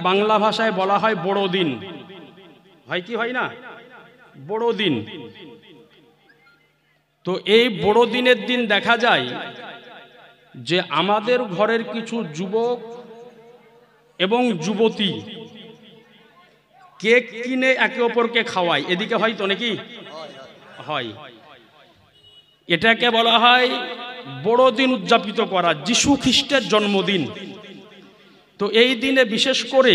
বাংলা ভাষায় বলা হয় বড়দিন, হয় কি হয় না? বড়দিন। তো এই বড়দিনের দিন দেখা যায় যে আমাদের ঘরের কিছু যুবক এবং যুবতী কেক কিনে একে অপরকে খাওয়ায়, এদিকে হয় তো নাকি? হয়। এটাকে বলা হয় বড়দিন উদযাপিত করা, যিশু খ্রিস্টের জন্মদিন। তো এই দিনে বিশেষ করে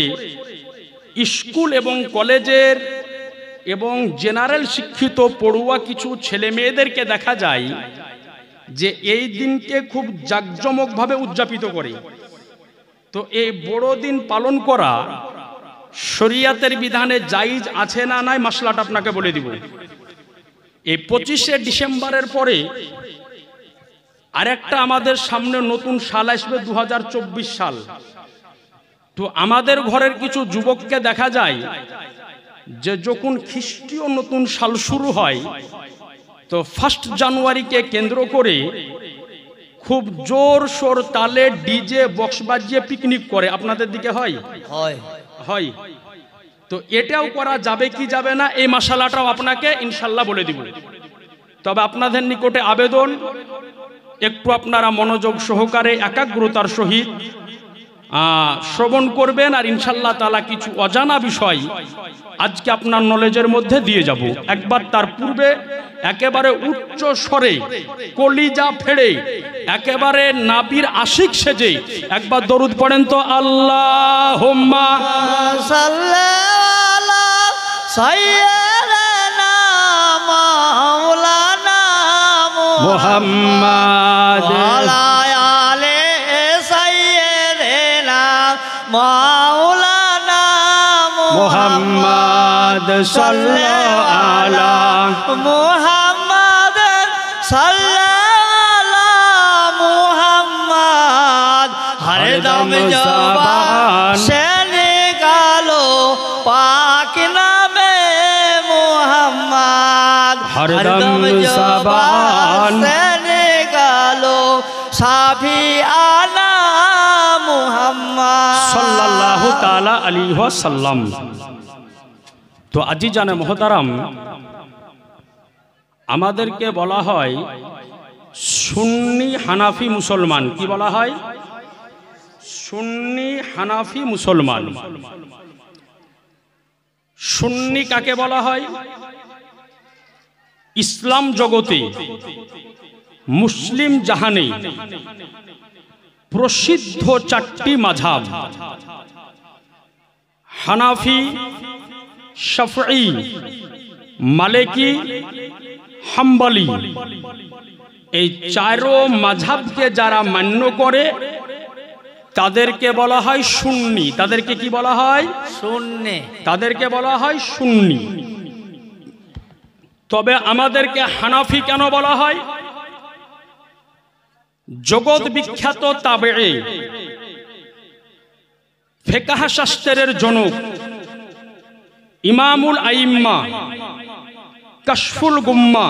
স্কুল এবং কলেজের এবং জেনারেল শিক্ষিত পড়ুয়া কিছু ছেলে মেয়েদেরকে দেখা যায় যে এই দিনকে খুব জাঁকজমকভাবে উদযাপিত করে। তো এই বড়দিন পালন করা শরিয়াতের বিধানে জায়েজ আছে না নাই, মাসলাটা আপনাকে বলে দিব। এই 25শে ডিসেম্বরের পরে আরেকটা আমাদের সামনে নতুন সাল আসবে, 2024 সাল। তো আমাদের ঘরের কিছু যুবককে দেখা যায় যে যখন খ্রিস্টীয় নতুন সাল শুরু হয় তো 1 জানুয়ারিকে কেন্দ্র করে খুব জোর সোর তালে ডিজে বক্স বাজিয়ে পিকনিক করে। আপনাদের দিকে হয়? হয়। তো এটাও করা যাবে কি যাবে না, এই মাসালাটাও আপনাকে ইনশাল্লাহ বলে দিব। তবে আপনাদের নিকটে আবেদন, একটু আপনারা মনোযোগ সহকারে একাগ্রতার সহিত শ্রবণ করবেন, আর ইনশাল্লাহ তাআলা কিছু অজানা বিষয় আজকে আপনার নলেজের মধ্যে দিয়ে যাব। একবার তার পূর্বে একেবারে উচ্চ স্বরে কলিজা ফেড়ে একেবারে নাবির আশিক সেজে একবার দরুদ পড়েন তো, আল্লাহুম্মা সাল্লি আলা সাইয়্যিদিনা মাওলানা মুহাম্মাদ ওয়া আলি সাইয়্যিদিনা মাওলানা মুহাম্মাদ সাল্লাল্লাহু আলা মুহাম্মাদ সাল্লাল্লাহু মুহাম্মাদ হরদম জবান সে নিকালো পাক নামে মুহাম্মাদ, হরদম জবান সে নিকালো সাফিয়ানা মুহাম্মাদ সাল্লাল্লাহু তাআলা আলাইহি ওয়াসাল্লাম। তো আজিজানে মুহতারাম, আমাদেরকে বলা হয় সুন্নি হানাফি মুসলমান। কি বলা হয়? সুন্নি হানাফি মুসলমান। সুন্নি কাকে বলা হয়? ইসলাম জগতে মুসলিম জাহানে প্রসিদ্ধ 4টি মাযহাব হানাফি, শাফঈ, মালিকি, হাম্বলি, এই 4 মাযহাবকে যারা মান্য করে তাদেরকে বলা হয় সুন্নি। তাদেরকে কি বলা হয়? সুন্নি। তাদেরকে বলা হয় সুন্নি। তবে আমাদেরকে হানাফি কেন বলা হয়? জগৎ বিখ্যাত তাবেঈ, ফিকহ শাস্ত্রের জনক, ইমামুল আইম্মা, কাশফুল গুম্মা,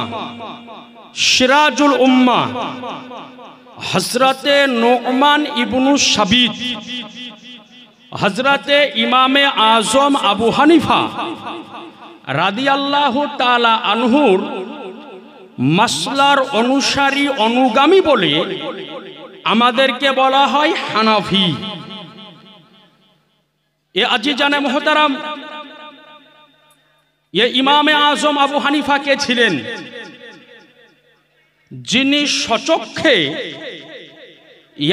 সিরাজুল উম্মা, হযরতে নু'মান ইবনু সাবিত, হযরতে ইমামে আজম আবু হানিফা রাদিয়াল্লাহু তাআলা আনহুর মাসলার অনুসারী অনুগামী বলে আমাদেরকে বলা হয় হানাফি। এ আজিজানে মুহতারাম, এ ইমামে আজম আবু হানিফা কে ছিলেন? যিনি সচক্ষে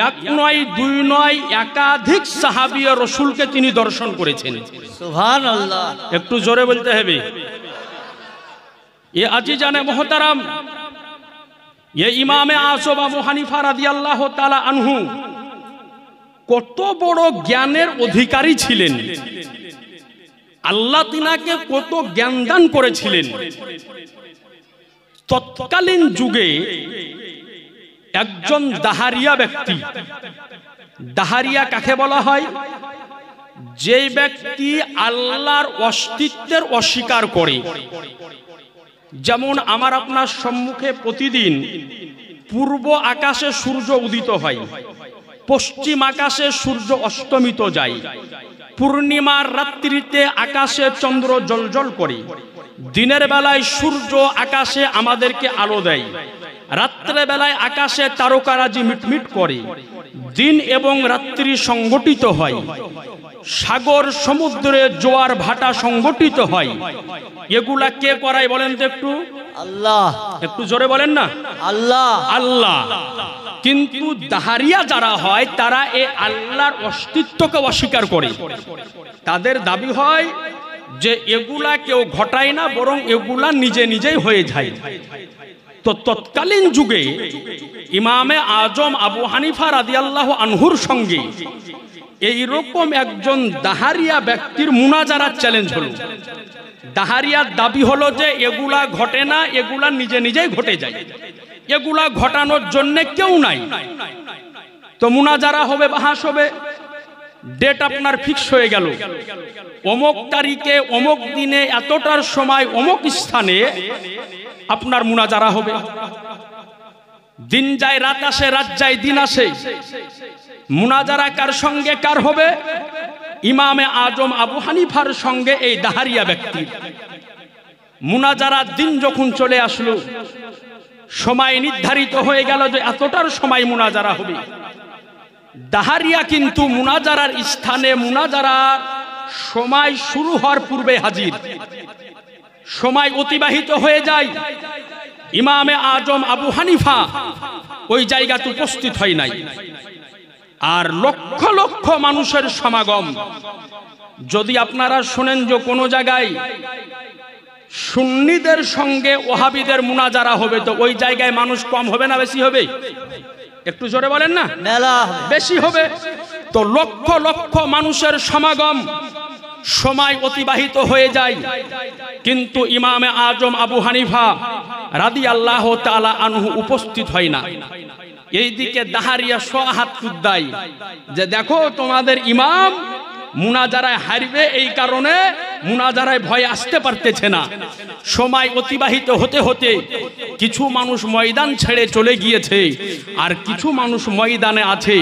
এক নয়, দুই নয়, একাধিক সাহাবী ও রাসূলকে তিনি দর্শন করেছেন। সুবহানাল্লাহ, একটু জোরে বলতে হবে। এ আজিজানে মুহতারাম, এ ইমামে আজম আবু হানিফা রাদিয়াল্লাহু তাআলা আনহু কত বড় জ্ঞানের অধিকারী ছিলেন। আল্লাহ তিনাকে কত জ্ঞান দান করেছিলেন। তৎকালীন যুগে একজন দাহারিয়া ব্যক্তি, দাহারিয়া কাকে বলা হয়? যে ব্যক্তি আল্লাহর অস্তিত্বের অস্বীকার করে। যেমন আমার আপনার সম্মুখে প্রতিদিন পূর্ব আকাশে সূর্য উদিত হয়, পশ্চিম আকাশে সূর্য অস্তমিত যায়, পূর্ণিমার রাত্রিতে আকাশে চন্দ্র জ্বলজ্বল করে, দিনের বেলায় সূর্য আকাশে আমাদেরকে আলো দেয়, রাত্রে বেলায় আকাশে তারকারাজি মিটমিট করে, দিন এবং রাত্রি সংগঠিত হয়, সাগর সমুদ্রে জোয়ার ভাটা সংগঠিত হয়। এগুলা কে করায় বলেন তো একটু? আল্লাহ। একটু জোরে বলেন না, আল্লাহ। আল্লাহ। কিন্তু দাহারিয়া যারা হয় তারা এই আল্লাহর অস্তিত্বকে অস্বীকার করে। তাদের দাবি হয় যে এগুলা কেউ ঘটায় না, বরং এগুলা নিজে নিজেই হয়ে যায়। তো তৎকালীন যুগে ইমামে আজম আবু হানিফা রাদিয়াল্লাহু আনহুর সঙ্গে এইরকম একজন দাহারিয়া ব্যক্তির মুনাজারার চ্যালেঞ্জ হলো। দাহারিয়ার দাবি হলো যে এগুলা ঘটে না, এগুলা নিজে নিজেই ঘটে যায়, এগুলা ঘটানোর জন্য কেউ নাই। তো মুনাজারা হবে, বাহাস হবে, ডেট আপনার ফিক্স হয়ে গেল, অমুক তারিখে অমুক দিনে এতটার সময় অমুক স্থানে আপনার মুনাজারা হবে। দিন যায় রাত আসে, রাত যায় দিন আসে, মুনাজারা কার সঙ্গে কার হবে? ইমামে আজম আবু হানিফার সঙ্গে এই দাহারিয়া ব্যক্তি। মুনাজারার দিন যখন চলে আসলো, সময় নির্ধারিত হয়ে গেল যে এতটার সময় মুনাজারা হবে। দাহারিয়া কিন্তু মুনাজারার স্থানে মুনাজারার সময় শুরু হওয়ার পূর্বে হাজির। সময় অতিবাহিত হয়ে যায়, ইমামে আজম আবু হানিফা ওই জায়গাতে উপস্থিত হয় নাই। আর লক্ষ লক্ষ মানুষের সমাগম। যদি আপনারা শোনেন যে কোনো জায়গায় সুন্নিদের সঙ্গে ওহাবিদের মুনাজারা হবে, তো ওই জায়গায় মানুষ কম হবে না বেশি হবে? একটু জোরে বলেন না, মেলা বেশি হবে। তো লক্ষ লক্ষ মানুষের সমাগম, সময় অতিবাহিত হয়ে যায়, কিন্তু ইমামে আজম আবু হানিফা রাদিয়াল্লাহু তাআলা আনহু উপস্থিত হয় না। এইদিকে দাহারিয়া সোহাত কুদ্দাই যে দেখো তোমাদের ইমাম মুনাজারায় হারবে, এই কারণে মুনাজারায় ভয় আসতে পারতেছে না। সময় অতিবাহিত হতে হতে কিছু মানুষ ময়দান ছেড়ে চলে গিয়েছে, আর কিছু মানুষ ময়দানে আছে।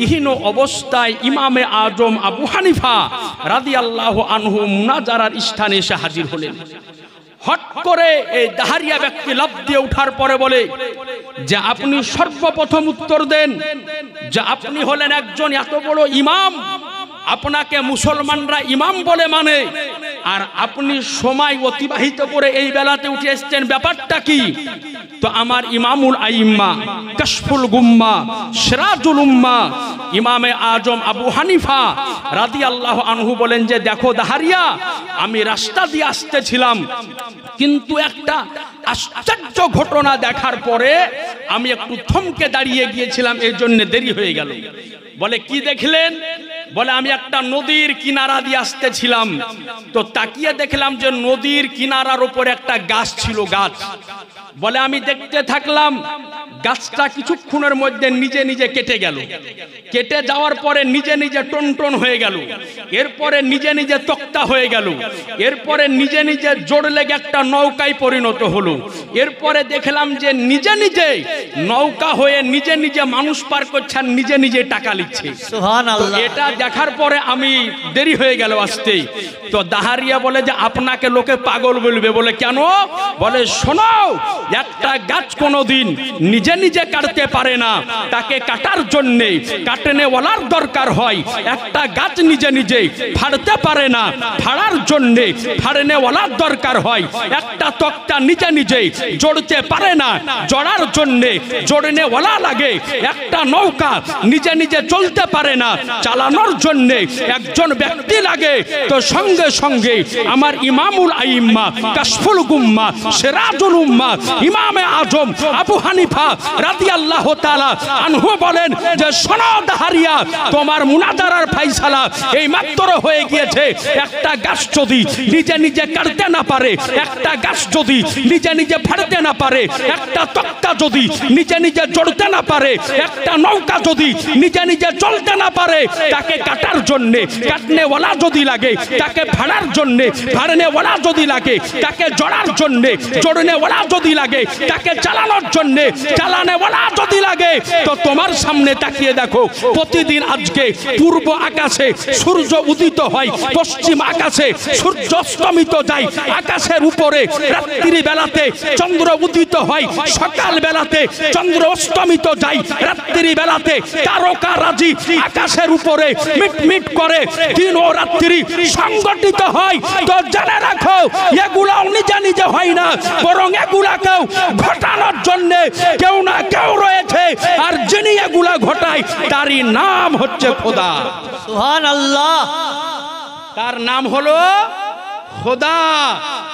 ইহীন অবস্থায় ইমামে আজম আবু হানিফা রাদিয়াল্লাহু আনহু মুনাজারার স্থানে এসে হাজির হলেন। হট করে এই দাহারিয়া ব্যক্তি লাফ দিয়ে ওঠার পরে বলে যে আপনি সর্বপ্রথম উত্তর দেন যে আপনি হলেন একজন এত বড় ইমাম, আপনাকে মুসলমানরা ইমাম বলে মানে, আর আপনি সময় অতিবাহিত করে এই বেলাতে উঠে এসেছেন, ব্যাপারটা কি? তো আমার ইমামুল আইম্মা, কাশফুল গুম্মা, সিরাজুল উম্মা ইমামে আজম আবু হানিফা রাদিয়াল্লাহু আনহু বলেন যে দেখো দাহারিয়া, আমি রাস্তা দিয়ে আসতেছিলাম, কিন্তু একটা আশ্চর্য ঘটনা দেখার পরে আমি একটু থমকে দাঁড়িয়ে গিয়েছিলাম, এর জন্য দেরি হয়ে গেল। বলে কি দেখলেন? বলে আমি একটা নদীর কিনারা দিয়ে আসতেছিলাম, তো তাকিয়ে দেখলাম যে নদীর কিনারার উপর একটা গাছ ছিল, গাছ। বলে আমি দেখতে থাকলাম, গাছটা কিছুক্ষণের মধ্যে নিজে নিজে কেটে গেল, কেটে যাওয়ার পরে নিজে নিজে টনটন হয়ে গেল, এরপরে নিজে নিজে তক্তা হয়ে গেল, এরপরে নিজে নিজে জোড় লেগে একটা নৌকায় পরিণত হলো, এরপরে দেখলাম যে নিজে নিজে নৌকা হয়ে নিজে নিজে মানুষ পার করছে আর নিজে নিজে টাকা লিখছে। সুবহানাল্লাহ। এটা দেখার পরে আমি দেরি হয়ে গেল আসতে। তো দাহারিয়া বলে যে আপনাকে লোকে পাগল বলবে। বলে কেন? বলে শোনো, একটা গাছ কোনোদিন নিজে নিজে কাটতে পারে না, তাকে কাটার জন্য কাটনেওয়ালার দরকার হয়। একটা গাছ নিজে নিজে ফাড়তে পারে না, ফাড়ার জন্য ফাড়নেওয়ালার দরকার হয়। একটা তক্তা নিজে নিজে জড়তে পারে না, জড়ার জন্য জড়নেওয়ালা লাগে। একটা নৌকা নিজে নিজে চলতে পারে না, চালানোর জন্য একজন ব্যক্তি লাগে। তো সঙ্গে সঙ্গে আমার ইমামুল আইম্মা, কাশফুল গুম্মা, সিরাজুল উম্মা ইমামে আজম আবু হানিফা রাদিয়াল্লাহু তাআলা আনহু বলেন যে শোনো দাহারিয়া, তোমার মুনাজারার ফায়সালা এই মাত্র হয়ে গিয়েছে। একটা গাছ যদি নিজে নিজে কাটতে না পারে, একটা গাছ যদি নিজে নিজে ফাড়তে না পারে, একটা তক্তা যদি নিজে নিজে জড়তে না পারে, একটা নৌকা যদি নিজে নিজে চলতে না পারে, তাকে কাটার জন্য কাটনেওয়ালা যদি লাগে, তাকে ফাড়ার জন্য ফাড়নেওয়ালা যদি লাগে, তাকে জড়ার জন্য জড়নেওয়ালা যদি লাগে, তাকে চালানোর জন্য জালানে ওয়ালা যদি লাগে তো তোমার সামনে তাকিয়ে দেখো, প্রতিদিন আজকে পূর্ব আকাশে সূর্য উদিত হয়, পশ্চিম আকাশে সূর্য অস্তমিত যায়, আকাশের উপরে রাত্রি বেলাতে চন্দ্র উদিত হয়, সকাল বেলাতে চন্দ্র অস্তমিত যায়, রাত্রি বেলাতে তারকারাজি আকাশের উপরে মিটমিট করে দিন ও রাত্রি সংগঠিত হয়। তো জেনে রাখো এগুলাও নিজে নিজে হয় না, বরং এগুলাকেও ঘটানোর জন্য কেউ না কেউ রয়েছে, আর যিনি এগুলা ঘটায় তারই নাম হচ্ছে খোদা। সুবহানাল্লাহ। তার নাম হলো খোদা,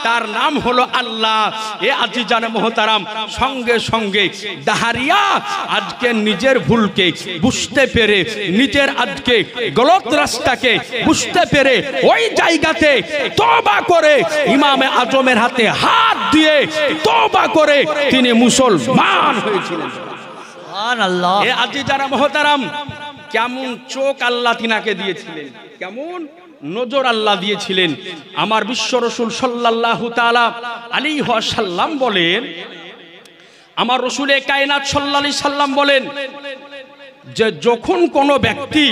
তার নাম হলো আল্লাহ। এ আজিজান মোহতারাম, সঙ্গে সঙ্গে দাহারিয়া আজকে নিজের ভুলকে বুঝতে পেরে, নিজের আজকে গলত রাস্তাকে বুঝতে পেরে ওই জায়গাতে তওবা করে ইমামে আজমের হাতে হাত দিয়ে তওবা করে তিনি মুসলমান হয়েছিলেন। সুবহানাল্লাহ। এ আজিজান মোহতারাম, কেমন চোখ আল্লাহ তিনাকে দিয়েছিলেন, কেমন নজর আল্লাহ দিয়েছিলেন। আমার বিশ্ব রসুল সাল্লাল্লাহু তাআলা আলাইহি ওয়াসাল্লাম বলেন, আমার রসুলে কায়নাত সাল্লাল্লাহু আলাইহি সাল্লাম বলেন যে যখন কোনো ব্যক্তি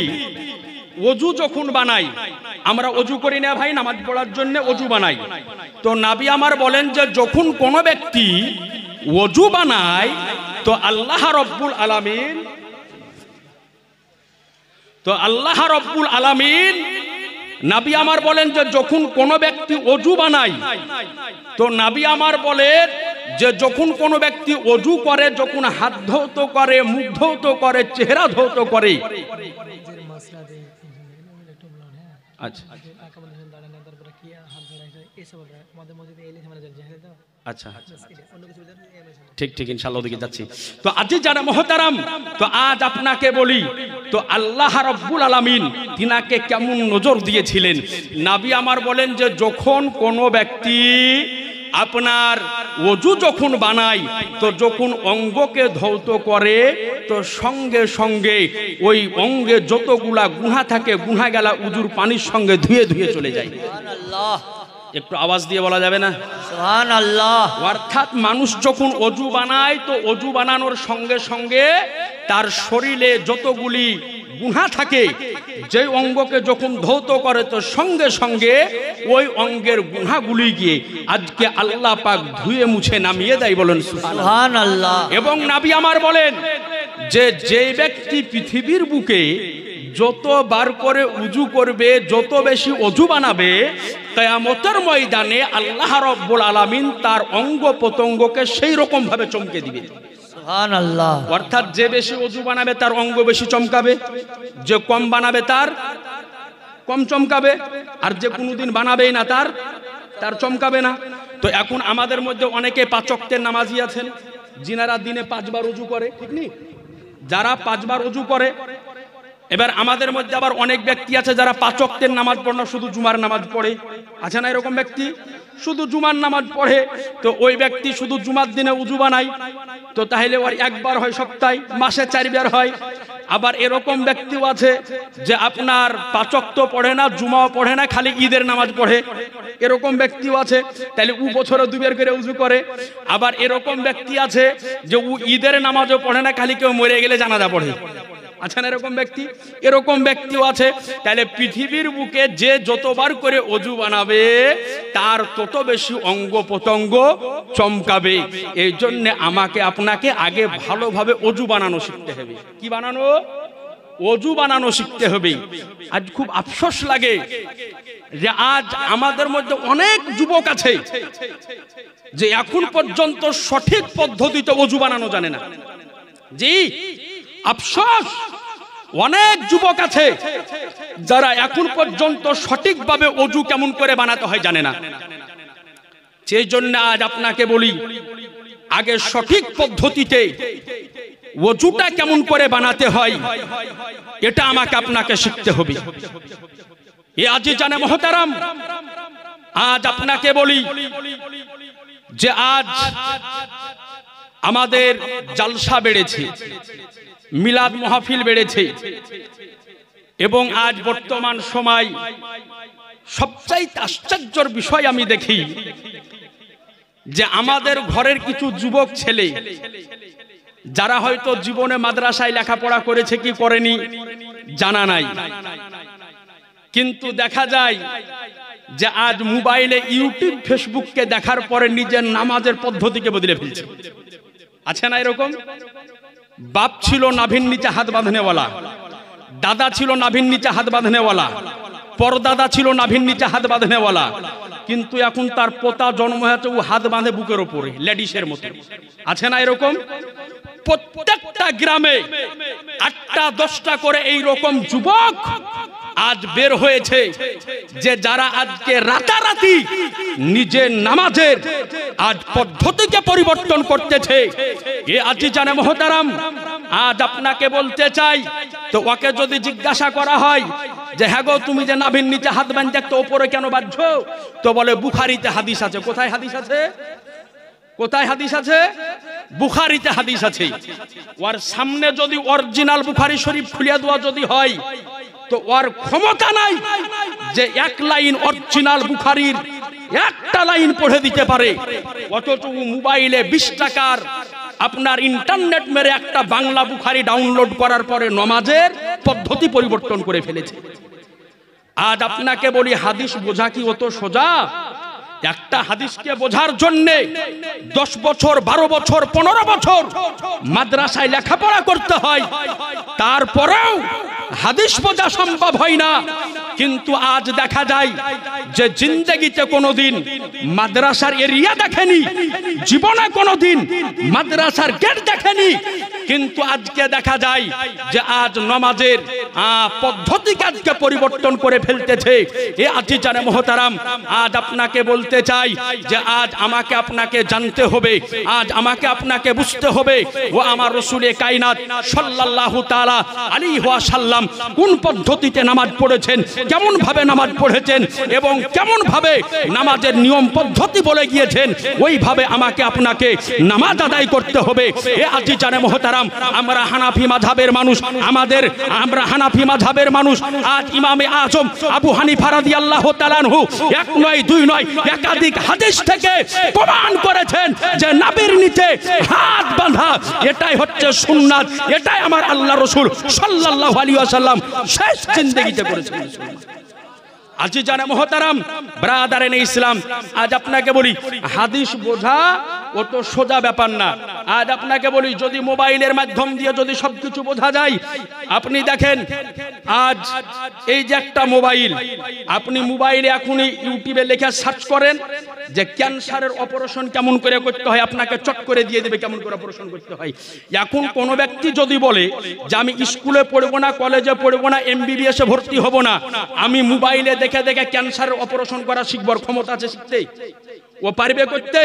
ওযু যখন বানাই, আমরা ওযু করি না ভাই, নামাজ পড়ার জন্য ওযু বানাই, তো নবী আমার বলেন যে যখন কোনো ব্যক্তি ওযু বানায় তো আল্লাহ রাব্বুল আলামিন, তো আল্লাহ রাব্বুল আলামিন নবী আমার বলেন যে যখন কোনো ব্যক্তি ওযু বানায়, তো নবী আমার বলেন যে যখন কোনো ব্যক্তি ওযু করে, যখন হাত ধৌত করে, মুখ ধৌত করে, চেহারা ধৌত করে, আচ্ছা আচ্ছা ঠিক ঠিক ইনশাআল্লাহ ওদিকে যাচ্ছি। তো আজি যারা মহতারাম, তো আজ আপনাকে বলি, তো আল্লাহ রাব্বুল আলামিন তিনাকে কেমন নজর দিয়েছিলেন। নবী আমার বলেন যে যখন কোনো ব্যক্তি আপনার ওযু যখন বানায়, তো যখন অঙ্গকে ধৌত করে, তো সঙ্গে সঙ্গে ওই অঙ্গে যতগুলা গুনাহ থাকে, গুনাহগুলা ওযুর পানির সঙ্গে ধুয়ে ধুয়ে চলে যায়। সুবহানাল্লাহ। একটু আওয়াজ দিয়ে বলা যাবে না? সুবহানাল্লাহ। অর্থাৎ মানুষ যখন ওযু বানায়, তো ওযু বানানোর সঙ্গে সঙ্গে তার শরীরে যতগুলি গুনাহ থাকে, যে অঙ্গকে যখন ধৌত করে, তো সঙ্গে সঙ্গে ওই অঙ্গের গুনাহগুলি গিয়ে আজকে আল্লাহ পাক ধুয়ে মুছে নামিয়ে দেয়। বলেন সুবহানাল্লাহ। এবং নবী আমার বলেন যে যে ব্যক্তি পৃথিবীর বুকে যত বার করে উযু করবে, যত বেশি ওযু বানাবে, কিয়ামতের ময়দানে আল্লাহ রাব্বুল আলামিন তার অঙ্গ প্রত্যঙ্গকে সেই রকম ভাবে চমকে দিবে। সুবহানাল্লাহ। অর্থাৎ যে বেশি ওযু বানাবে তার অঙ্গ বেশি চমকাবে, যে কম বানাবে তার কম চমকাবে, আর যে কোনোদিন বানাবেই না তার চমকাবে না। তো এখন আমাদের মধ্যে অনেকে পাঁচ ওয়াক্তের নামাজি আছেন, যিনারা দিনে 5 বার ওযু করে, ঠিক নেই? যারা 5 বার ওযু করে, এবার আমাদের মধ্যে আবার অনেক ব্যক্তি আছে যারা 5 ওয়াক্তের নামাজ পড়ে না, শুধু জুমার নামাজ পড়ে। আছে না এরকম ব্যক্তি? শুধু জুমার নামাজ পড়ে, তো ওই ব্যক্তি শুধু জুমার দিনে উযু বানায়, তো তাহলে ওর একবার হয় সপ্তাহে, মাসে 4 বার হয়। আবার এরকম ব্যক্তিও আছে যে আপনার 5 ওয়াক্ত পড়ে না, জুমাও পড়ে না, খালি ঈদের নামাজ পড়ে, এরকম ব্যক্তিও আছে, তাহলে ও বছরে 2 বার করে উযু করে। আবার এরকম ব্যক্তি আছে যে ও ঈদের নামাজও পড়ে না, খালি কেউ মরে গেলে জানাজা পড়ে। আছেন এরকম ব্যক্তি? এরকম ব্যক্তিও আছে। তাহলে পৃথিবীর বুকে যে যতবার করে ওযু বানাবে তার তত বেশি অঙ্গ প্রত্যঙ্গ চমকাবে। এই জন্য আমাকে আপনাকে আগে ভালোভাবে ওযু বানানো শিখতে হবে। কি বানানো? ওযু বানানো শিখতে হবে। আজ খুব আফসোস লাগে যে আজ আমাদের মধ্যে অনেক যুবক আছে যে এখন পর্যন্ত সঠিক পদ্ধতিতে ওযু বানানো জানে না। জি আফসোস, অনেক যুবক আছে যারা এখন পর্যন্ত সঠিকভাবে ওযু কেমন করে বানাতে হয় জানে না। সেই জন্য আজ আপনাকে বলি, আগে সঠিক পদ্ধতিতে ওযুটা কেমন করে বানাতে হয় এটা আমাকে আপনাকে শিখতে হবে। এ আজিজানে মুহতারাম, আজ আপনাকে বলি যে আজ আমাদের জালসা বেড়েছে, মিলাদ মাহফিল বেড়েছে, এবং আজ বর্তমান সময় সবচাইতে আশ্চর্যের বিষয় আমি দেখি যে আমাদের ঘরের কিছু যুবক ছেলে যারা হয়তো জীবনে মাদ্রাসায় লেখাপড়া করেছে কি করেনি জানা নাই, কিন্তু দেখা যায় যে আজ মোবাইলে ইউটিউব ফেসবুককে দেখার পরে নিজের নামাজের পদ্ধতিকে বদলে ফেলছে। আছে না এরকম? বাপ ছিল নাভির নিচে হাত বাঁধনেওয়ালা, দাদা ছিল নাভির নিচে হাত বাঁধনেওয়ালা, পরদাদা ছিল নাভির নিচে হাত বাঁধনেওয়ালা, কিন্তু এখন তার পোতা জন্ম হয়েছে ও হাত বাঁধে বুকের ওপরে লেডিসের মতো। আছে না এরকম? প্রত্যেকটা গ্রামে 8টা 10টা করে এই রকম যুবক আজ বের হয়েছে যে যারা আজকে রাতারাতি নিজের নামাজের আজ পদ্ধতিকে পরিবর্তন করতেছে। এ আজি জানে মহতারাম, আজ আপনাকে বলতে চাই, তো ওকে যদি জিজ্ঞাসা করা হয় যে হ্যাঁ গো তুমি যে নাভির নিচে হাত বাঁধতে তো ওপরে কেন বাঁধছো, তো বলে বুখারীতে হাদিস আছে। কোথায় হাদিস আছে? কোথায় হাদিস আছে? বুখারীতে হাদিস আছে। ওর সামনে যদি অরিজিনাল বুখারী শরীফ খুলিয়া দেওয়া যদি হয় তো ওর ক্ষমতা নাই যে এক লাইন অরিজিনাল বুখারীর একটা লাইন পড়ে দিতে পারে। অথচ মোবাইলে 20 টাকার আপনার ইন্টারনেট মেরে একটা বাংলা বুখারী ডাউনলোড করার পরে নামাজের পদ্ধতি পরিবর্তন করে ফেলেছে। আজ আপনাকে বলি হাদিস বোঝা কি অত সোজা? একটা হাদিসকে বোঝার জন্য 10 বছর 12 বছর 15 বছর মাদ্রাসায় লেখাপড়া করতে হয়, তারপরেও হাদিস বোঝা সম্ভব হয় না। কিন্তু আজ দেখা যায় যে জিন্দেগিতে কোনোদিন মাদ্রাসার এরিয়া দেখেনি, জীবনে কোনোদিন মাদ্রাসার গেট দেখেনি, কিন্তু আজকে দেখা যায় যে আজ নামাজের পদ্ধতিকে আজকে পরিবর্তন করে ফেলতেছে। এ আজি জানে মহতারাম, আজ আপনাকে বলতে চাই যে আজ আমাকে আপনাকে জানতে হবে, আজ আমাকে আপনাকে বুঝতে হবে ও আমার রাসূলে কায়নাত সাল্লাল্লাহু তাআলা আলাইহি ওয়াসাল্লাম কোন পদ্ধতিতে নামাজ পড়েছেন, কেমন ভাবে নামাজ পড়েছেন এবং কেমন ভাবে নামাজের নিয়ম পদ্ধতি বলে গিয়েছেন, ওইভাবে আমাকে আপনাকে নামাজ আদায় করতে হবে। এ আজি জানে মহতারাম, আমরা হানাফি মাযহাবের মানুষ, আমরা হানাফি মাযহাবের মানুষ। আজ ইমামে আজম আবু হানিফা রাদিয়াল্লাহু তাআলা আনহু 1 নয় 2 নয় একাধিক হাদিস থেকে প্রমাণ করেছেন যে নাভির নিচে হাত বাঁধা এটাই হচ্ছে সুন্নাত, এটাই আমার আল্লাহর রাসূল সাল্লাল্লাহু আলাইহি ওয়াসাল্লাম শেষ জিন্দেগিতে করেছেন। আজি জানে মহতারাম, ব্রাদারেন ইসলাম, আজ আপনাকে বলি হাদিস বোঝা অত সোজা ব্যাপার না। আজ আপনাকে বলি যদি মোবাইলের মাধ্যম দিয়ে যদি সবকিছু বোঝা যায়, আপনি দেখেন আজ এই যে একটা মোবাইল, আপনি মোবাইলে এখনই ইউটিউবে লেখা সার্চ করেন যে ক্যান্সারের অপারেশন কেমন করে করতে হয়, আপনাকে চট করে দিয়ে দেবে কেমন করে অপারেশন করতে হয়। এখন কোন ব্যক্তি যদি বলে যে আমি স্কুলে পড়বো না, কলেজে পড়বো না, MBBS এ ভর্তি হব না, আমি মোবাইলে দেখে দেখে ক্যান্সারের অপারেশন করা শিখবার ক্ষমতা আছে শিখতে? ও পারবে করতে?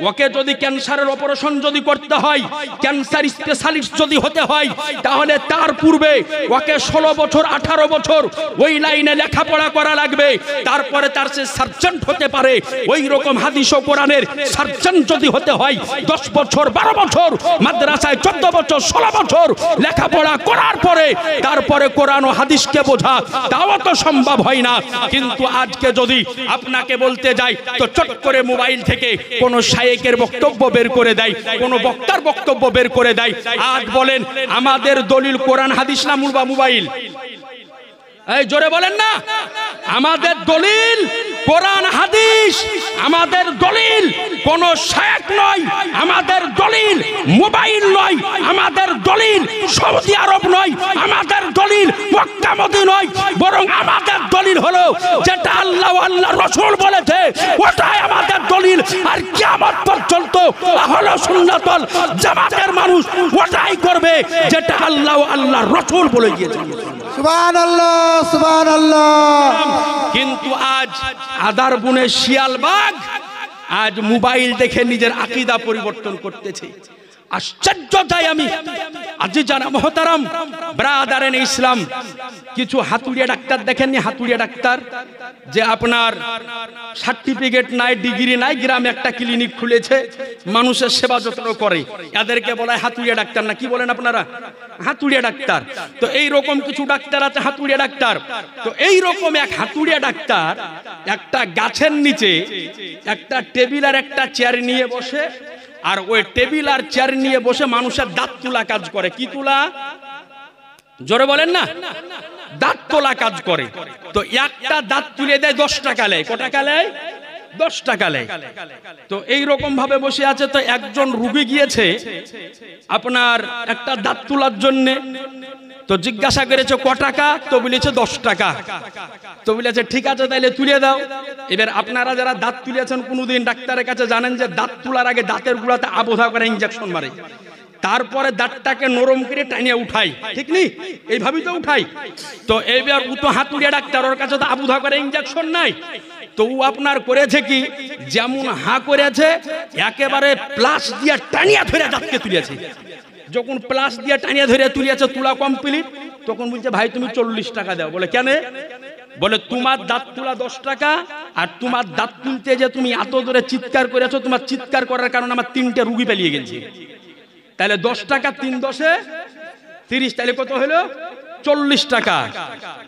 ওকে যদি ক্যান্সারের অপারেশন যদি করতে হয়, ক্যান্সার স্পেশালিস্ট যদি হতে হয়, তাহলে তার পূর্বে ওকে 16 বছর 18 বছর ওই লাইনে লেখাপড়া করা লাগবে, তারপরে তার সে সার্জন হতে পারে। ওই রকম হাদিস ও কোরআনের সার্জন যদি হতে হয় 10 বছর 12 বছর মাদ্রাসায় 14 বছর 16 বছর লেখাপড়া করার পরে তারপরে কোরআন ও হাদিসকে বোঝা, তাও তো সম্ভব হয় না। কিন্তু আজকে যদি আপনাকে বলতে যাই তো চট করে মোবাইল থেকে কোন শায়েকের বক্তব্য বের করে দেয়, কোন বক্তার বক্তব্য বের করে দেয়। আজ বলেন আমাদের দলিল কোরআন হাদিস না মোবাইল? এই জোরে বলেন না, আমাদের দলিল কোরআন হাদিস, আমাদের দলিল কোন শায়েখ নয়, আমাদের দলিল মোবাইল নয়, আমাদের দলিল সৌদি আরব নয়, আমাদের দলিল মক্কা মদিনা নয়, বরং আমাদের দলিল হলো যেটা আল্লাহ ও আল্লাহর রাসূল বলেছে ওটাই আমাদের দলিল। আর কিয়ামত পর্যন্ত আহলে সুন্নাত ওয়াল জামাতের মানুষ ওটাই করবে যেটা আল্লাহ ও আল্লাহর রাসূল বলে গিয়েছেন। সুবহানাল্লাহ সুবহানাল্লাহ। কিন্তু আজ আদার বুনে শিয়ালবাগ আজ মোবাইল দেখে নিজের আকীদা পরিবর্তন করতেছে। আশ্চর্য তাই আমি আজি জানা মহতারাম ব্রাদারেন ইসলাম, কিছু হাতুড়িয়া ডাক্তার দেখেননি? হাতুড়িয়া ডাক্তার যে আপনার সার্টিফিকেট নাই, ডিগ্রি নাই, গ্রামে একটা ক্লিনিক খুলেছে, মানুষের সেবা যত্ন করে, এদেরকে বলা হয় হাতুড়িয়া ডাক্তার। না কি বলেন আপনারা? হাতুড়িয়া ডাক্তার। তো এই রকম কিছু ডাক্তার আছে হাতুড়িয়া ডাক্তার। তো এই রকম এক হাতুড়িয়া ডাক্তার একটা গাছের নিচে একটা টেবিল আর একটা চেয়ার নিয়ে বসে আর ওই টেবিল আর চেয়ার নিয়ে বসে মানুষের দাঁত তোলা কাজ করে। কি তোলা? জোরে বলেন না। দাঁত তোলা কাজ করে। তো একটা দাঁত তুলে দেয় 10 টাকা লেয়। কত টাকা লেয়? 10 টাকা লেয়। তো এই রকম ভাবে বসে আছে। তো একজন রুগী গিয়েছে আপনার একটা দাঁত তোলার জন্য। তো জিজ্ঞাসা করেছে ক টাকা? তো বলেছে 10 টাকা। তো বলেছে ঠিক আছে তাইলে তুলে দাও। এবার আপনারা যারা দাঁত তুলেছেন কোনোদিন ডাক্তারের কাছে জানেন যে দাঁত তোলার আগে দাঁতের গুড়াতে আবোধা করে ইনজেকশন মারে, তারপরে দাঁতটাকে নরম করে টানিয়ে উঠাই, ঠিক নি? এইভাবেই তো উঠাই। তো এইবার ও তো হাতুড়িয়া ডাক্তার, ওর কাছে তো আবুধা করে ইনজেকশন নাই। তো ও আপনার করেছে কি, যেমন হা করেছে একেবারে প্লাস দিয়ে টানিয়া ধরে দাঁতকে তুলেছে। যখন প্লাস দিয়ে টানিয়া ধরে তুলেছে, তুলা কমপ্লিট, তখন বলছে ভাই তুমি 40 টাকা দাও। বলে কেন? বলে তোমার দাঁত তোলা 10 টাকা, আর তোমার দাঁত তুলতে যে তুমি এত ধরে চিৎকার করেছো, তোমার চিৎকার করার কারণে আমার 3টে রুগী পালিয়ে গেছে। তাহলে 10 টাকা 3 10 30, তাহলে কত হলো? 40 টাকা।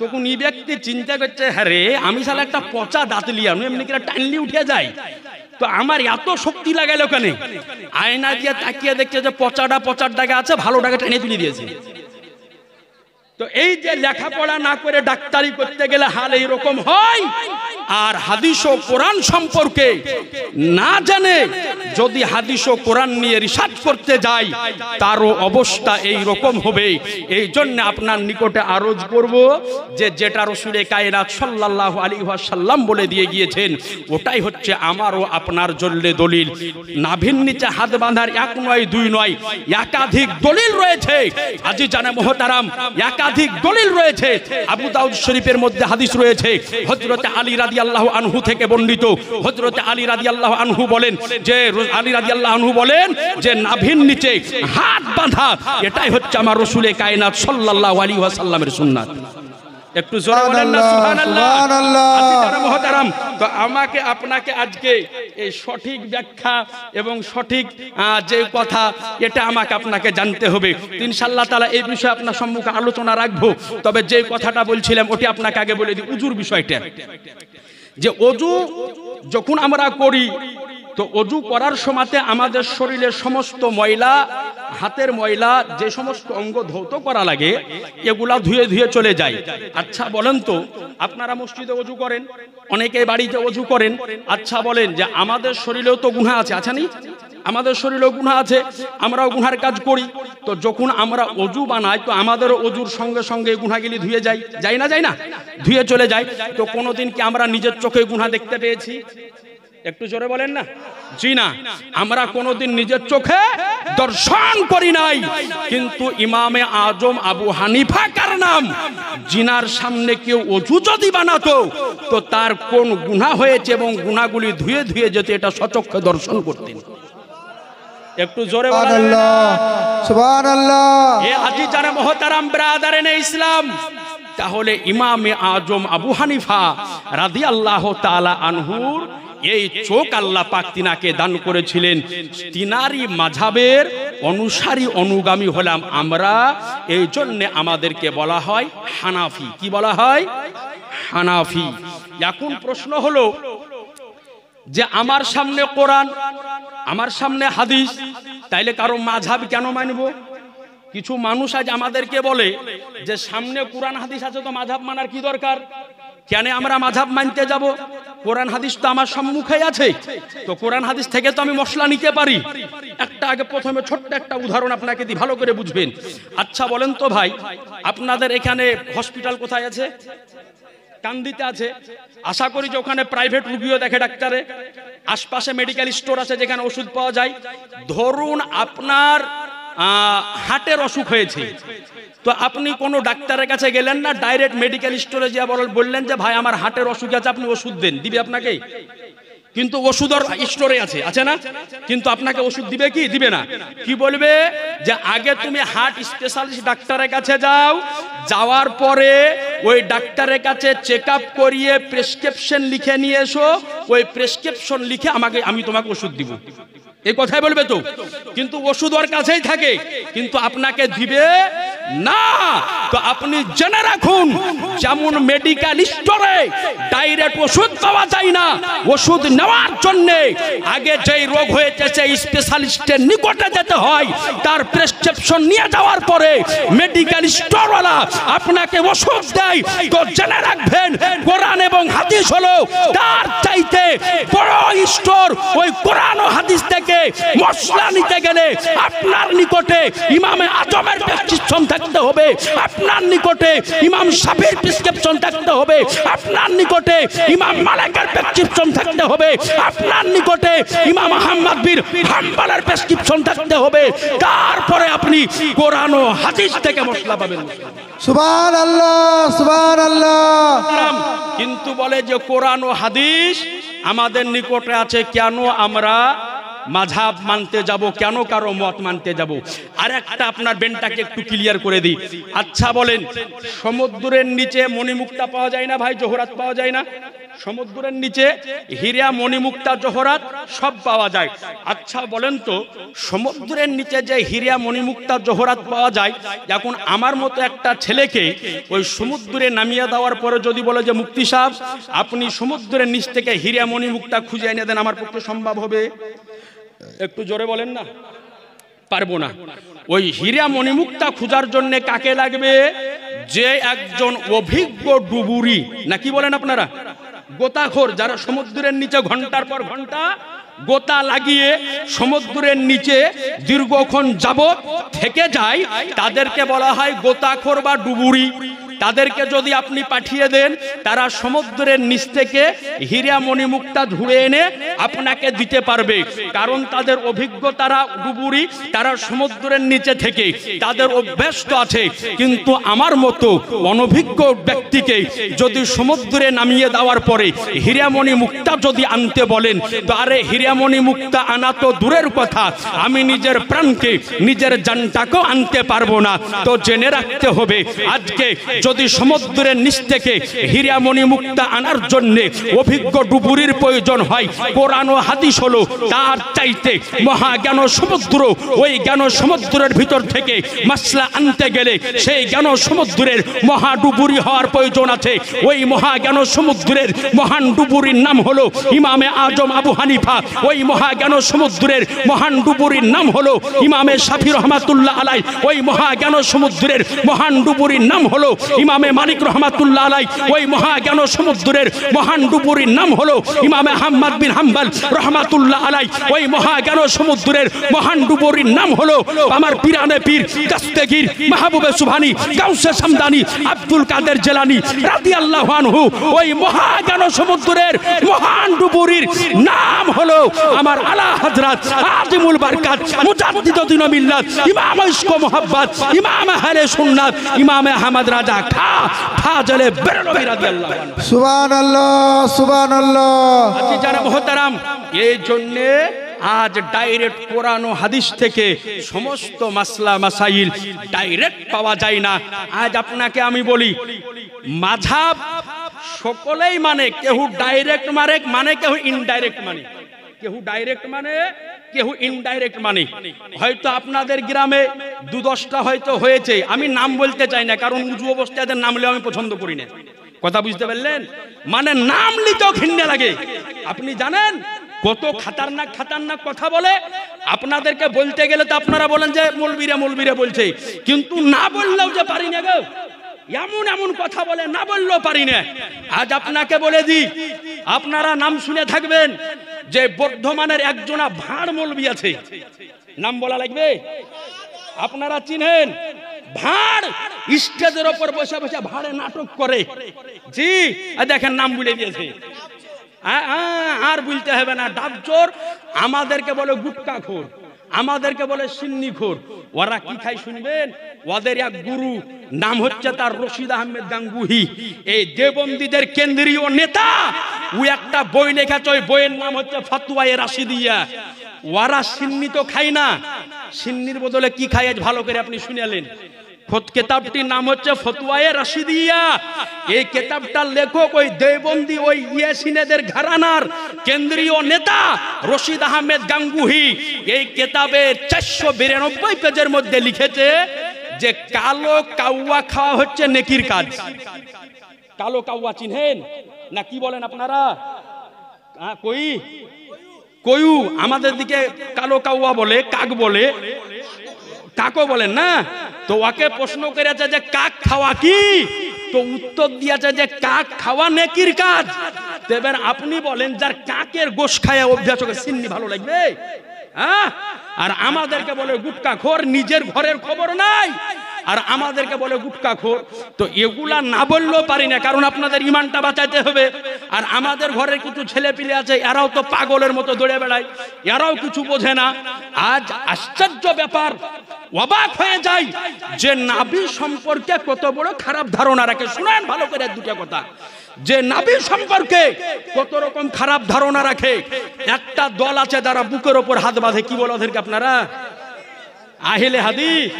তখন এই ব্যক্তি চিন্তা করছে, হ্যাঁ রে আমি শালা একটা পচা দাঁত লিয়া এমনি করে টানলি উঠে যায়, তো আমার এত শক্তি লাগাইলো কেন? আয়না দিয়ে তাকিয়ে দেখছে যে পচার টাকা আছে, ভালো টাকা টেনে তুলে দিয়েছে। তো এই যে লেখাপড়া না করে ডাক্তারি করতে গেলে হাল এইরকম হয়। আর হাদিস ও কোরআন সম্পর্কে না জানে যদি হাদিস ও কোরআন নিয়ে রিসার্চ করতে যায়, তারও অবস্থা এই রকম হবে। এই জন্য আপনার নিকটে আরজ করব যে যেটা রাসূলে কায়নাত সাল্লাল্লাহু আলাইহি ওয়াসাল্লাম বলে দিয়ে গিয়েছেন, ওটাই হচ্ছে আমারও আপনার জন্য দলিল। নাভির নিচে হাত বাঁধার 1 নয় 2 নয়, একাধিক দলিল রয়েছে। আজি জানে মোহতারাম, একাধিক দলিল রয়েছে। আবু দাউদ শরীফের মধ্যে হাদিস রয়েছে, হযরত আলী রাদিয়াল্লাহু আনহু থেকে বর্ণিত। হযরত আলী রাদিয়াল্লাহু আনহু বলেন যে যে নাভির নিচে হাত বাঁধা এটাই হচ্ছে আমার রাসূলে কায়নাত সাল্লাল্লাহু আলাইহি ওয়াসাল্লামের সুন্নাত। একটু জোরে বলেন না সুবহানাল্লাহ। মুহতারাম, তো আমাকে আপনাকে আজকে এই সঠিক ব্যাখ্যা এবং সঠিক যে কথা, এটা আমাকে আপনাকে জানতে হবে। ইনশাআল্লাহ তাআলা এই বিষয়ে আপনার সম্মুখে আলোচনা রাখবো। তবে যে কথাটা বলছিলাম ওটি আপনাকে আগে বলে দিই, উজুর বিষয়টা। যে অজু যখন আমরা করি, তো অজু করার সময়তে আমাদের শরীরের সমস্ত ময়লা, হাতের ময়লা, যে সমস্ত অঙ্গ ধৌত করা লাগে এগুলা ধুয়ে ধুয়ে চলে যায়। আচ্ছা বলেন তো, আপনারা মসজিদে অজু করেন, অনেকে বাড়িতে অজু করেন। আচ্ছা বলেন যে আমাদের শরীরেও তো গুনাহ আছে, আছে নি? আমাদের শরীরেও গুনাহ আছে, আমরাও গুনার কাজ করি। তো যখন আমরা অজু বানাই, তো আমাদের অজুর সঙ্গে সঙ্গে গুনাহগুলি ধুয়ে যায়, যায় না? যায় না? ধুয়ে চলে যায়। তো কোনোদিন কি আমরা নিজের চোখে গুনাহ দেখতে পেয়েছি? একটু জোরে বলেন না। জি না, আমরা কোনোদিন নিজের চোখে দর্শন করি নাই। কিন্তু ইমামে আজম আবু হানিফা কার নাম, জিনার সামনে কেউ অজু যদি বানাতো, তো তার কোন গুনাহ হয়েছে এবং গুনাহগুলি ধুয়ে ধুয়ে যেত, এটা সচক্ষে দর্শন করতেন। একটু জোরে বলেন সুবহানাল্লাহ। এ আজি জানে মুহতারাম ব্রাদারেনে ইসলাম, তাহলে ইমামে আজম আবু হানিফা রাদিয়াল্লাহু তাআলা আনহুর এই চোখ আল্লাহ পাক তিনাকে দান করেছিলেন। তিনারি মাযহাবের অনুসারী অনুগামী হলাম আমরা, এই জন্য আমাদেরকে বলা হয় হানাফি। কি বলা হয়? হানাফি। এখন প্রশ্ন হলো যে আমার সামনে কোরআন, আমার সামনে হাদিস, তাইলে কারো মাযহাব কেন মানব? কিছু মানুষ আজ আমাদেরকে বলে যে সামনে কোরআন হাদিস আছে, তো মাযহাব মানার কি দরকার? কেন আমরা মাযহাব মানতে যাব? কোরআন হাদিস তো আমার সম্মুখেই আছে, তো কোরআন হাদিস থেকে তো আমি মশলা নিতে পারি। একটা আগে প্রথমে ছোট্ট একটা উদাহরণ আপনাকে দিই, ভালো করে বুঝবেন। আচ্ছা বলেন তো ভাই, আপনাদের এখানে হসপিটাল কোথায় আছে? কান্দিতে আছে। আশা করি যে ওখানে প্রাইভেট রুগীও দেখে ডাক্তারে। আশপাশে মেডিকেল স্টোর আছে যেখানে ওষুধ পাওয়া যায়। ধরুন আপনার হার্টের অসুখ হয়েছে, তো আপনি কোনো ডাক্তারের কাছে গেলেন না, ডাইরেক্ট মেডিকেল স্টোরে গিয়ে বললেন যে ভাই আমার হার্টের অসুখ আছে, আপনি ওষুধ দেন। দিবে আপনাকে? কিন্তু ওষুধ স্টোরে আছে, আছে না? কিন্তু আপনাকে ওষুধ দিবে কি? দিবে না। কি বলবে যে আগে তুমি হার্ট স্পেশালিস্ট ডাক্তারের কাছে যাও, যাওয়ার পরে ওই ডাক্তারের কাছে চেক আপ করিয়ে প্রেসক্রিপশন লিখে নিয়ে এসো, ওই প্রেসক্রিপশন লিখে আমি তোমাকে ওষুধ দিব। এই কথাই বলবে তো, কিন্তু ওষুধ ওর কাছেই থাকে, কিন্তু আপনাকে দিবে না। তো আপনি জেনে রাখুন, যেমন মেডিকেল স্টোরে ডাইরেক্ট ওষুধ পাওয়া যায় না, ওষুধ নেওয়ার জন্য আগে যেই রোগ হয়েছে সেই স্পেশালিস্টের নিকটে যেতে হয়, তার প্রেসক্রিপশন নিয়ে যাওয়ার পরে মেডিকেল স্টোরওয়ালা আপনাকে ওষুধ দেয়। তো জেনে রাখবেন, কোরআন এবং হাদিস হলো তার চাইতে বড় স্টোর। ওই কোরআন ও হাদিস থেকে মশলা নিতে গেলে আপনার নিকটে ইমামে আজমের প্রেসক্রিপশন থাকতে হবে, আপনার নিকটে ইমাম শাফির প্রেসক্রিপশন থাকতে হবে, আপনার নিকটে ইমাম মালিকের প্রেসক্রিপশন থাকতে হবে, আপনার নিকটে ইমাম আহমদ বিন হাম্বলের প্রেসক্রিপশন থাকতে হবে। তারপরে আপনি কোরআন ও হাদিস থেকে মশলা পাবেন। সুবহানাল্লাহ, সুবহানাল্লাহ। কিন্তু বলে যে কোরআন ও হাদিস আমাদের নিকটে আছে, কেন আমরা মাযহাব মানতে যাব, কেন কারো মত মানতে যাব? আর একটা আপনার বেনটাকে একটু ক্লিয়ার করে দিই। আচ্ছা বলেন, সমুদ্রের নিচে মণিমুক্তা পাওয়া যায় না ভাই, জহরাত পাওয়া যায় না? সমুদ্রের নিচে হীরা মণিমুক্তা জহরাত সব পাওয়া যায়। আচ্ছা বলেন তো, সমুদ্রের নিচে যে হীরা মণিমুক্তা জহরাত পাওয়া যায়, এখন আমার মতো একটা ছেলেকে ওই সমুদ্রে নামিয়ে দেওয়ার পরে যদি বলে যে মুফতি সাহেব আপনি সমুদ্রের নিচ থেকে হীরা মণিমুক্তা খুঁজে এনে দেন, আমার পক্ষে সম্ভব হবে? একটু জোরে বলেন না। পারবো না। ওই হীরা মণিমুক্তা খোঁজার জন্য কাকে লাগবে? যে একজন অভিজ্ঞ ডুবুরি, নাকি বলেন আপনারা, গোতাখোর, যারা সমুদ্রের নিচে ঘন্টার পর ঘন্টা গোতা লাগিয়ে সমুদ্রের নিচে দীর্ঘক্ষণ যাবত থেকে যায়, তাদেরকে বলা হয় গোতাখোর বা ডুবুরি। তাদেরকে যদি আপনি পাঠিয়ে দেন, তারা সমুদ্রের নিচ থেকে হীরা মণিমুক্তা ধুয়ে এনে আপনাকে দিতে পারবে, কারণ তাদের অভিজ্ঞ, তারা ডুবুরি, তারা সমুদ্রের নিচে থেকে তাদের অভ্যাস তো আছে। কিন্তু আমার মতো অনভিজ্ঞ ব্যক্তিকে যদি সমুদ্রে নামিয়ে দেওয়ার পরে হীরা মণিমুক্তা যদি আনতে বলেন, তো আরে হীরা মণিমুক্তা আনা তো দূরের কথা, আমি নিজের প্রাণকে, নিজের জানটাকেও আনতে পারবো না। তো জেনে রাখতে হবে, আজকে যদি সমুদ্রের নিচ থেকে হীরা মণিমুক্তা আনার জন্য অভিজ্ঞ ডুবুরির প্রয়োজন হয়, কোরআন ও হাদিস হলো তার চাইতে মহাজ্ঞান সমুদ্র। ওই জ্ঞান সমুদ্রের ভিতর থেকে মাসলা আনতে গেলে সেই জ্ঞান সমুদ্রের মহা ডুবুরি হওয়ার প্রয়োজন আছে। ওই মহাজ্ঞান সমুদ্রের মহান ডুবুরির নাম হলো ইমামে আজম আবু হানিফা। ওই মহাজ্ঞান সমুদ্রের মহান ডুবুরির নাম হলো ইমামে শাফি রহমাতুল্লাহ আলাই। ওই মহাজ্ঞান সমুদ্রের মহান ডুবুরির নাম হলো ইমামে মালিক রহমাতুল্লাহ আলাই। ওই মহাজ্ঞান সমুদ্রের মহান ডুবুরির নাম হলো ইমামে আহমদ বিন হাম্বল রহমাতুল্লাহ আলাই। ওই মহাজ্ঞান সমুদ্রের মহান ডুবুরির নাম হলো আমার পিরানে পীর দস্তগীর মাহবুবে সুবহানী গাউসে সামদানি আব্দুল কাদের জিলানী রাদিয়াল্লাহু আনহু। ওই মহাজ্ঞান সমুদ্রের মহান ডুবুরির নাম হলো আমার আলা হযরত আজিমুল বরকত মুজাদ্দিদুদ্দিন মিল্লাত ইমাম ইশক মোহাব্বত ইমাম আহলে সুন্নাত ইমাম আহমদ রাজা ফাজলে বেরলভী রাদিয়াল্লাহু আনহু। সুবহানাল্লাহ, সুবহানাল্লাহ। আজি জানা মুহতারাম, এই জন্য আজ ডাইরেক্ট কোরআন ও হাদিস থেকে সমস্ত মাসলা মাসাইল ডাইরেক্ট পাওয়া যায় না। আজ আপনাকে আমি বলি, মাযহাব সকলেই মানে, কেউ ডাইরেক্ট মানে কেউ ইনডাইরেক্ট মানে, কেউ ডাইরেক্ট মানে কেউ ইনডাইরেক্ট মানে। হয়তো আপনাদের গ্রামে 2-10টা হয়তো হয়েছে, আমি নাম বলতে চাই না, কারণ উঁচু অবস্থাদের নাম নিলে আমি পছন্দ করি না। কথা বুঝতে পারলেন? মানে নাম নিতেও ঘৃণা লাগে। আপনি জানেন কত খাতারনাক কথা বলে। আপনাদেরকে বলতে গেলে তো আপনারা বলেন যে মৌলবীরা বলছে, কিন্তু না বললেও যে পারি না গো, এমন কথা বলে, না বললেও পারি না। আজ আপনাকে বলে দিই, আপনারা নাম শুনে থাকবেন যে বর্ধমানের একজনা ভাঁড় মৌলবী আছে, নাম বলা লাগবে? আপনারা চিনেন? ভাঁড় স্টেজের ওপর বসে বসে ভাঁড়ে নাটক করে। জি, দেখেন নাম বলে দিয়েছে, আর বলতে হবে না। ডাবচোর আমাদেরকে বলে গুটকাখোর, আমাদেরকে বলে সিন্নিখোর। ওরা কি খাই শুনবেন? ওদের এক গুরু, নাম হচ্ছে তার রশিদ আহমেদ গাঙ্গুহি, এই দেবন্দীদের কেন্দ্রীয় নেতা। ও একটা বই লেখেছে, ওই বইয়ের নাম হচ্ছে ফতোয়ায়ে রাশিদিয়া। ওরা সিন্নি তো খায় না, সিন্নির বদলে কি খায় আজ ভালো করে আপনি শুনেলেন? কেতাবটির নাম হচ্ছে ফতোয়ায়ে রাশিদিয়া। এই কেতাবটার লেখক ওই দেওবন্দি ওই ইয়াসিনেদের ঘরানার কেন্দ্রীয় নেতা রশিদ আহমেদ গাঙ্গুহি। এই কেতাবের 492 পেজের মধ্যে লিখেছে যে কালো কাউয়া খাওয়া হচ্ছে নেকির কাজ। কালো কাউয়া চিনেন না কি বলেন আপনারা? কয়ু আমাদের দিকে কালো কাউয়া বলে, কাক বলে, কাকও বলেন না। তো ওকে প্রশ্ন করেছে যে কাক খাওয়া কি, তো উত্তর দিয়েছে যে কাক খাওয়া নেকির কাজ। এবার আপনি বলেন যার কাকের গোশ খায় অভ্যাস ওকে সিন্নি ভালো লাগবে? হ্যাঁ, আর আমাদেরকে বলে গুটকা খোর, নিজের ঘরের খবর নাই আর আমাদেরকে বলে গুটকা খোর। তো এগুলা না বললেও পারি না, কারণ আপনাদের ইমানটা বাঁচাইতে হবে। আর আমাদের ঘরের কিছু ছেলে পিলে আছে, এরাও তো পাগলের মতো দৌড়ে বেড়ায়, এরাও কিছু বোঝে না। আজ আশ্চর্য ব্যাপার, অবাক হয়ে যায় যে নাবী সম্পর্কে কত বড় খারাপ ধারণা রাখে। শুনেন ভালো করে দুটো কথা, যে নবী সম্পর্কে কত রকম খারাপ ধারণা রাখে। একটা দল আছে যারা বুকের ওপর হাত বাঁধে, কি বলে ওদেরকে আপনারা? আহলে হাদিস।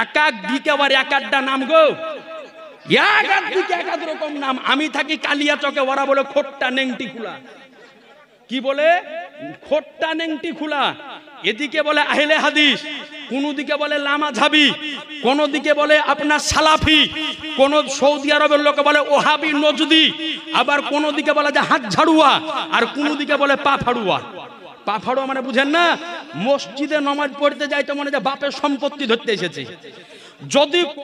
এক এক দিকে আবার এক একটা নাম গো, এক এক দিকে এক এক রকম নাম। আমি থাকি কালিয়া চকে, ওরা বলে খোট্টা নেংটি খুলা। কি বলে? খোট্টা নেংটি খুলা। এদিকে বলে আহলে হাদিস, কোন দিকে বলে লামা ঝাবি, কোন দিকে বলে আপনার সালাফি, কোন সৌদি আরবের লোকে বলে ওহাবি নজদি, আবার কোন দিকে বলে যে হাত ঝাড়ুয়া, আর কোন দিকে বলে পা ফাড়ুয়া। পা ফাড়ুয়া মানে বুঝেন না? মসজিদে নামাজ পড়তে যাইতে মনে যে বাপের সম্পত্তি ধরতে এসেছে। যদি